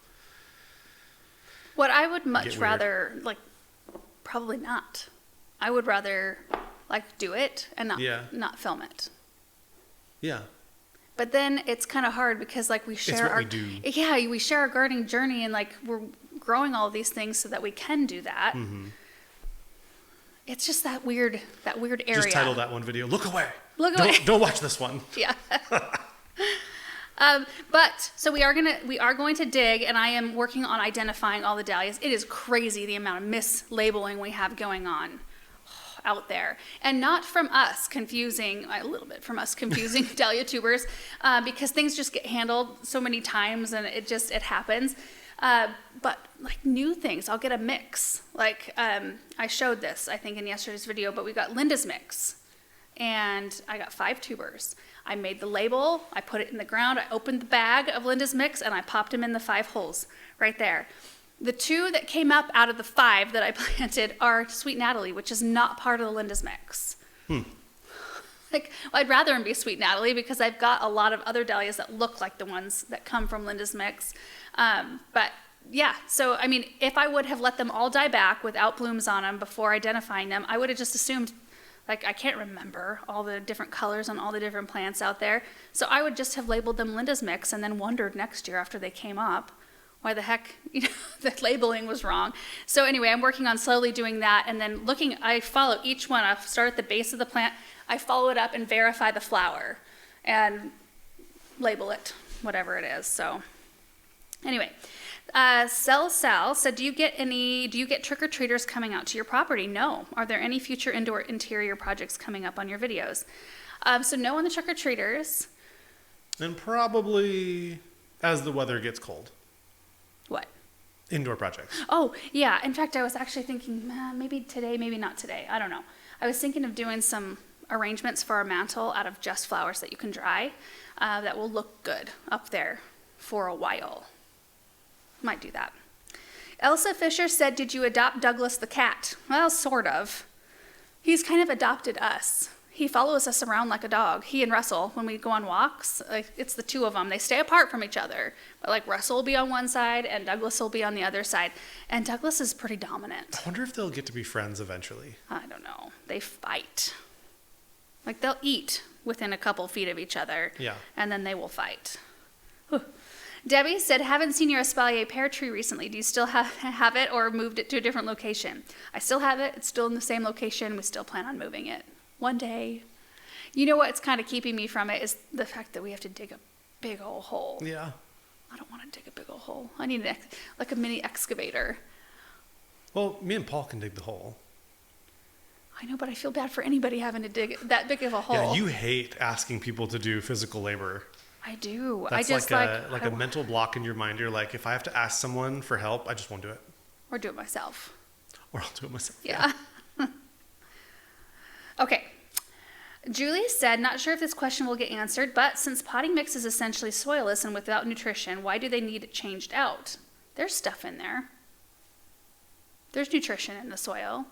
What I would much Get weird. rather, like, probably not. I would rather, like, do it and not film it. Yeah. But then it's kind of hard because, like, we share what we do. Yeah, we share our gardening journey, and like we're growing all of these things so that we can do that. It's just that weird area. Just title that one video, "Look Away." Look away. Don't watch this one. Yeah. But so we are going to dig, and I am working on identifying all the dahlias. It is crazy the amount of mislabeling we have going on out there, and not from us confusing a little bit from us confusing dahlia tubers, because things just get handled so many times, and it happens. But like new things, I'll get a mix. Like I showed this, I think, in yesterday's video, but we got Linda's mix, and I got 5 tubers. I made the label, I put it in the ground, I opened the bag of Linda's mix, and I popped them in the 5 holes right there. The 2 that came up out of the 5 that I planted are Sweet Natalie, which is not part of the Linda's mix. Like, well, I'd rather them be Sweet Natalie because I've got a lot of other dahlias that look like the ones that come from Linda's mix. But yeah, so I mean, if I would have let them all die back without blooms on them before identifying them, I would have just assumed, like, I can't remember all the different colors on all the different plants out there. So I would just have labeled them Linda's mix and then wondered next year after they came up why the heck, the labeling was wrong. So anyway, I'm working on slowly doing that, and then I follow each one. I start at the base of the plant, I follow it up and verify the flower and label it, whatever it is. So anyway, Sal said, do you get trick-or-treaters coming out to your property? No. Are there any future indoor interior projects coming up on your videos? So no on the trick-or-treaters. And probably as the weather gets cold. What? Indoor projects. Oh, yeah. In fact, I was actually thinking, maybe today, maybe not today. I don't know. I was thinking of doing some arrangements for our mantle out of just flowers that you can dry that will look good up there for a while. Might do that. Elsa Fisher said, did you adopt Douglas the cat? Well, sort of. He's kind of adopted us. He follows us around like a dog. He and Russell, when we go on walks, like, it's the 2 of them. They stay apart from each other. But like Russell will be on one side and Douglas will be on the other side. And Douglas is pretty dominant. I wonder if they'll get to be friends eventually. I don't know. They fight. Like, they'll eat within a couple feet of each other. Yeah. And then they will fight. Whew. Debbie said, haven't seen your espalier pear tree recently. Do you still have it or moved it to a different location? I still have it. It's still in the same location. We still plan on moving it one day. You know what's kind of keeping me from it is the fact that we have to dig a big old hole. Yeah. I don't want to dig a big old hole. I need like a mini excavator. Well, me and Paul can dig the hole. I know, but I feel bad for anybody having to dig that big of a hole. Yeah, you hate asking people to do physical labor. I do. That's I just like a mental block in your mind. You're like, if I have to ask someone for help, I just won't do it. Or do it myself. Or I'll do it myself. Yeah. Okay. Julie said, not sure if this question will get answered, but since potting mix is essentially soilless and without nutrition, why do they need it changed out? There's stuff in there. There's nutrition in the soil.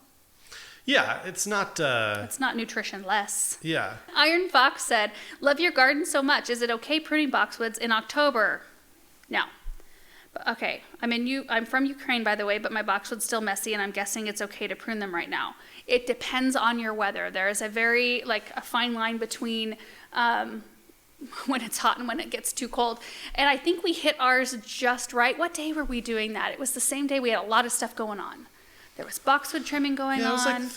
Yeah, it's not. It's not nutrition less. Yeah. Iron Fox said, "Love your garden so much. Is it okay pruning boxwoods in October?" No. Okay, I'm from Ukraine, by the way, but my boxwood's still messy, and I'm guessing it's okay to prune them right now. It depends on your weather. There is a very, a fine line between when it's hot and when it gets too cold. And I think we hit ours just right. What day were we doing that? It was the same day we had a lot of stuff going on. There was boxwood trimming going on.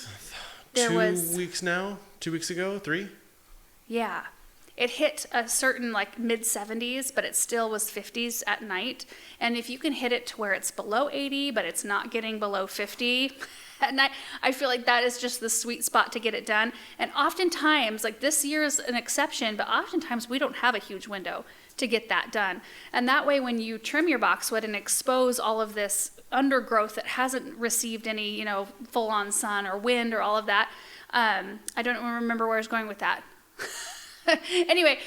Yeah, it was like 2 weeks now? 2 weeks ago? 3? Yeah. It hit a certain mid 70s, but it still was 50s at night. And if you can hit it to where it's below 80, but it's not getting below 50 at night, I feel like that is just the sweet spot to get it done. And oftentimes, this year is an exception, but oftentimes we don't have a huge window to get that done. And that way, when you trim your boxwood and expose all of this undergrowth that hasn't received any, full-on sun or wind or all of that, I don't remember where I was going with that. Anyway,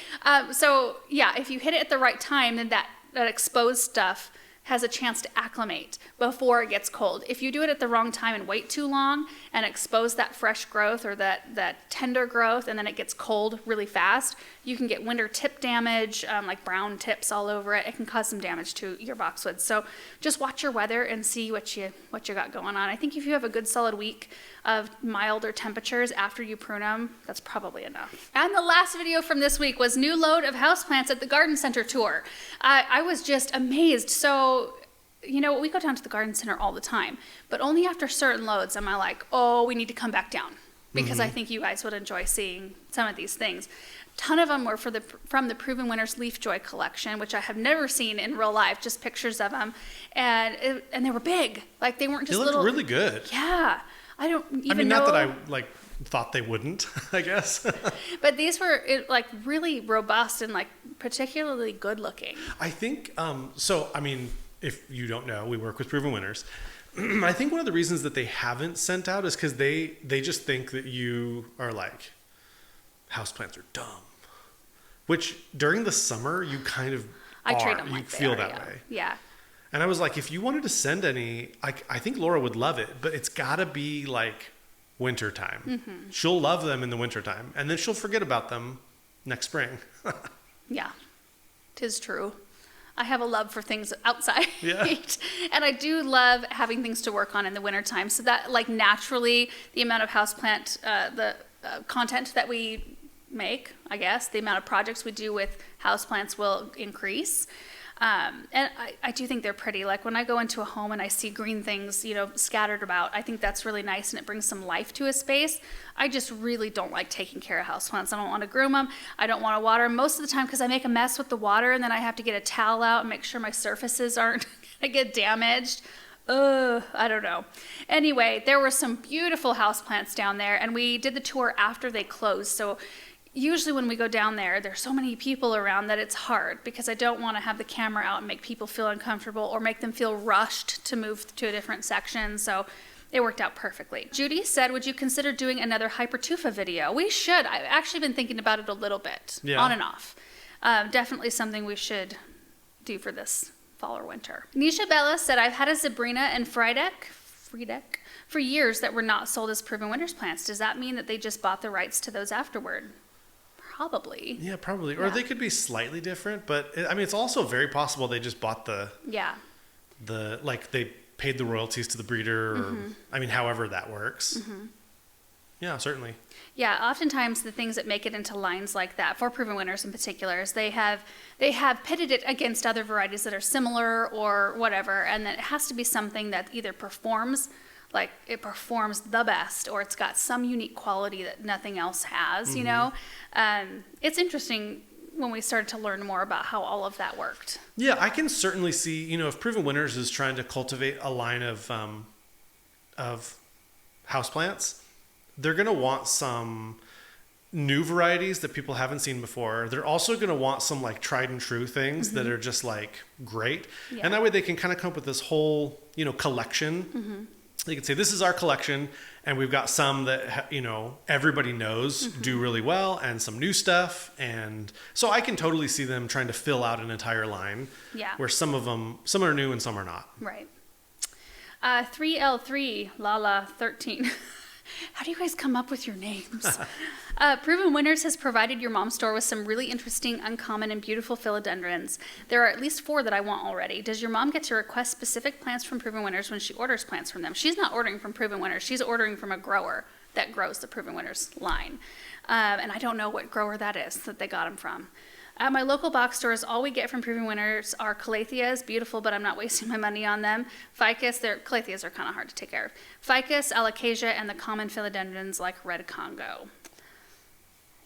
so yeah, if you hit it at the right time, then that exposed stuff has a chance to acclimate before it gets cold. If you do it at the wrong time and wait too long and expose that fresh growth or that tender growth, and then it gets cold really fast, you can get winter tip damage, like brown tips all over it. It can cause some damage to your boxwoods. So just watch your weather and see what you got going on. I think if you have a good solid week of milder temperatures after you prune them, that's probably enough. And the last video from this week was new load of houseplants at the garden center tour. I was just amazed. So, we go down to the garden center all the time, but only after certain loads am I like, oh, we need to come back down, because I think you guys would enjoy seeing some of these things. Ton of them were from the Proven Winners Leaf Joy collection, which I have never seen in real life, just pictures of them, and they were big. They weren't just little. They looked really good. Yeah. I don't even know. Not that I thought they wouldn't, I guess. But these were really robust and particularly good looking. I think, if you don't know, we work with Proven Winners. I think one of the reasons that they haven't sent out is because they just think that you are houseplants are dumb. Which during the summer, you kind of I treat them you feel that way. Yeah. And I was like, if you wanted to send any, I think Laura would love it, but it's got to be winter time. Mm-hmm. She'll love them in the winter time, and then she'll forget about them next spring. Yeah, 'tis true. I have a love for things outside. Yeah. And I do love having things to work on in the wintertime. So that naturally the amount of houseplant, content that we make, I guess, the amount of projects we do with houseplants will increase. And I do think they're pretty. When I go into a home and I see green things, scattered about, I think that's really nice, and it brings some life to a space. I just really don't like taking care of houseplants. I don't want to groom them. I don't want to water them most of the time because I make a mess with the water, and then I have to get a towel out and make sure my surfaces aren't going to get damaged. I don't know. Anyway, there were some beautiful houseplants down there, and we did the tour after they closed. So usually when we go down there, there's so many people around that it's hard, because I don't want to have the camera out and make people feel uncomfortable or make them feel rushed to move to a different section. So it worked out perfectly. Judy said, would you consider doing another Hypertufa video? We should. I've actually been thinking about it a little bit, on and off. Definitely something we should do for this fall or winter. Nisha Bella said, I've had a Zebrina and Friedeck for years that were not sold as Proven Winners plants. Does that mean that they just bought the rights to those afterward? Probably. Yeah, probably. Or they could be slightly different, but it's also very possible they just bought they paid the royalties to the breeder, or however that works. Mm-hmm. Yeah, certainly. Yeah, oftentimes the things that make it into lines like that, for Proven Winners in particular, is they have pitted it against other varieties that are similar or whatever, and that it has to be something that either performs the best, or it's got some unique quality that nothing else has, It's interesting when we started to learn more about how all of that worked. Yeah, I can certainly see, if Proven Winners is trying to cultivate a line of houseplants, they're going to want some new varieties that people haven't seen before. They're also going to want some tried and true things that are just great. Yeah. And that way they can kind of come up with this whole, collection. Mm-hmm. They could say, this is our collection, and we've got some that, everybody knows do really well, and some new stuff. And so I can totally see them trying to fill out an entire line. Yeah. Where some are new and some are not. Right. 3L3 Lala 13 How do you guys come up with your names? Proven Winners has provided your mom's store with some really interesting, uncommon, and beautiful philodendrons. There are at least 4 that I want already. Does your mom get to request specific plants from Proven Winners when she orders plants from them? She's not ordering from Proven Winners. She's ordering from a grower that grows the Proven Winners line. And I don't know what grower that is that they got them from. At my local box stores, all we get from Proven Winners are calatheas, beautiful, but I'm not wasting my money on them. Ficus, calatheas are kind of hard to take care of. Ficus, alocasia, and the common philodendrons like red Congo.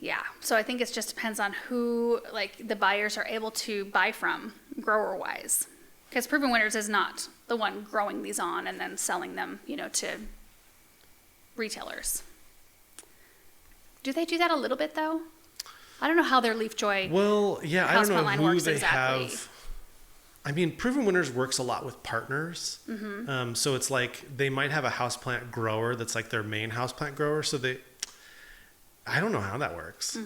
Yeah, so I think it just depends on who, like, the buyers are able to buy from, grower-wise. Because Proven Winners is not the one growing these on and then selling them, to retailers. Do they do that a little bit, though? I don't know how their Leaf Joy Well, yeah, I don't know line who works they exactly. have. I mean, Proven Winners works a lot with partners. So it's like they might have a houseplant grower that's like their main houseplant grower. So I don't know how that works.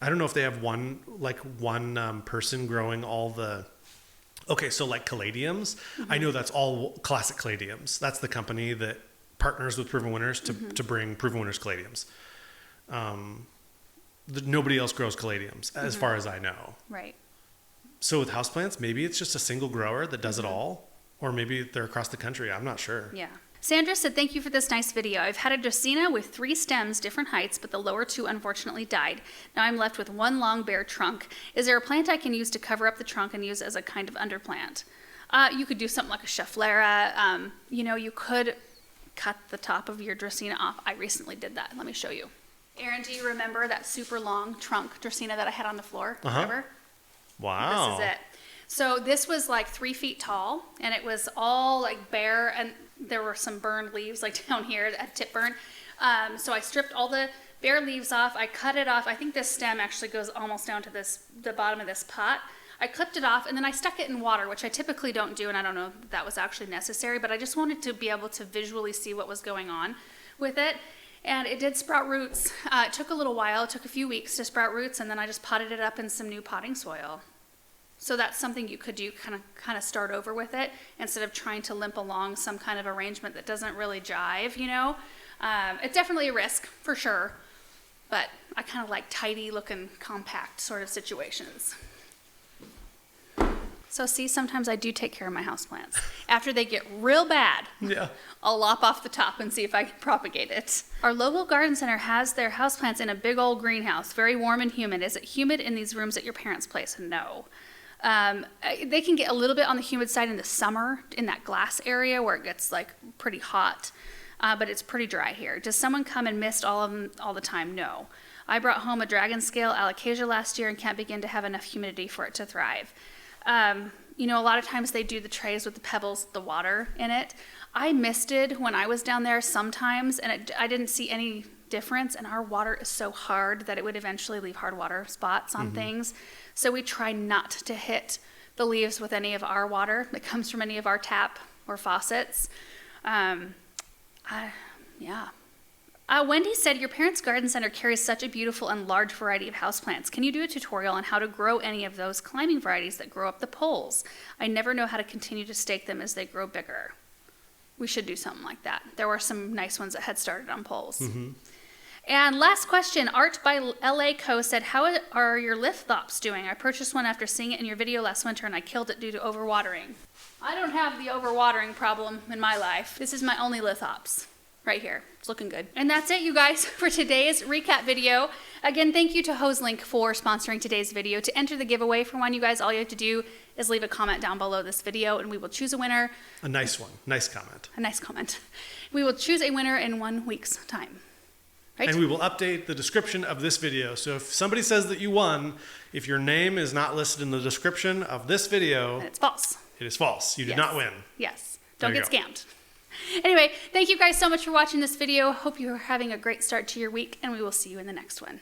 I don't know if they have one person growing all the. Okay, so like caladiums, I know that's all Classic Caladiums. That's the company that partners with Proven Winners to bring Proven Winners caladiums. Nobody else grows caladiums, as far as I know. Right. So with houseplants, maybe it's just a single grower that does it all, or maybe they're across the country. I'm not sure. Yeah. Sandra said, thank you for this nice video. I've had a Dracaena with 3 stems, different heights, but the lower 2 unfortunately died. Now I'm left with 1 long bare trunk. Is there a plant I can use to cover up the trunk and use as a kind of underplant? You could do something like a Schefflera. You could cut the top of your Dracaena off. I recently did that. Let me show you. Aaron, do you remember that super long trunk Dracaena that I had on the floor? Remember? Wow. This is it. So this was like 3 feet tall, and it was all like bare, and there were some burned leaves like down here at tip burn. So I stripped all the bare leaves off. I cut it off. I think this stem actually goes almost down to the bottom of this pot. I clipped it off, and then I stuck it in water, which I typically don't do, and I don't know if that was actually necessary, but I just wanted to be able to visually see what was going on with it. And it did sprout roots. It took a little while. It took a few weeks to sprout roots, and then I just potted it up in some new potting soil. So that's something you could do, kind of start over with it instead of trying to limp along some kind of arrangement that doesn't really jive, It's definitely a risk, for sure, but I kind of like tidy looking, compact sort of situations. So see, sometimes I do take care of my houseplants. After they get real bad, I'll lop off the top and see if I can propagate it. Our local garden center has their houseplants in a big old greenhouse, very warm and humid. Is it humid in these rooms at your parents' place? No. They can get a little bit on the humid side in the summer in that glass area where it gets like pretty hot, but it's pretty dry here. Does someone come and mist all of them all the time? No. I brought home a dragon scale alocasia last year and can't begin to have enough humidity for it to thrive. A lot of times they do the trays with the pebbles, the water in it. I misted when I was down there sometimes, and I didn't see any difference, and our water is so hard that it would eventually leave hard water spots on things. So we try not to hit the leaves with any of our water that comes from any of our tap or faucets. Wendy said, your parents' garden center carries such a beautiful and large variety of houseplants. Can you do a tutorial on how to grow any of those climbing varieties that grow up the poles? I never know how to continue to stake them as they grow bigger. We should do something like that. There were some nice ones that had started on poles. And last question, Art by LA Co. said, how are your lithops doing? I purchased one after seeing it in your video last winter and I killed it due to overwatering. I don't have the overwatering problem in my life. This is my only lithops. Right here. It's looking good. And that's it, you guys, for today's recap video. Again, thank you to HoseLink for sponsoring today's video. To enter the giveaway for one, you guys, all you have to do is leave a comment down below this video and we will choose a winner. A nice one. Nice comment. A nice comment. We will choose a winner in 1 week's time. Right? And we will update the description of this video. So if somebody says that you won, if your name is not listed in the description of this video, and it's false. It is false. You did not win. Yes. Don't get scammed. Anyway, thank you guys so much for watching this video. Hope you are having a great start to your week, and we will see you in the next one.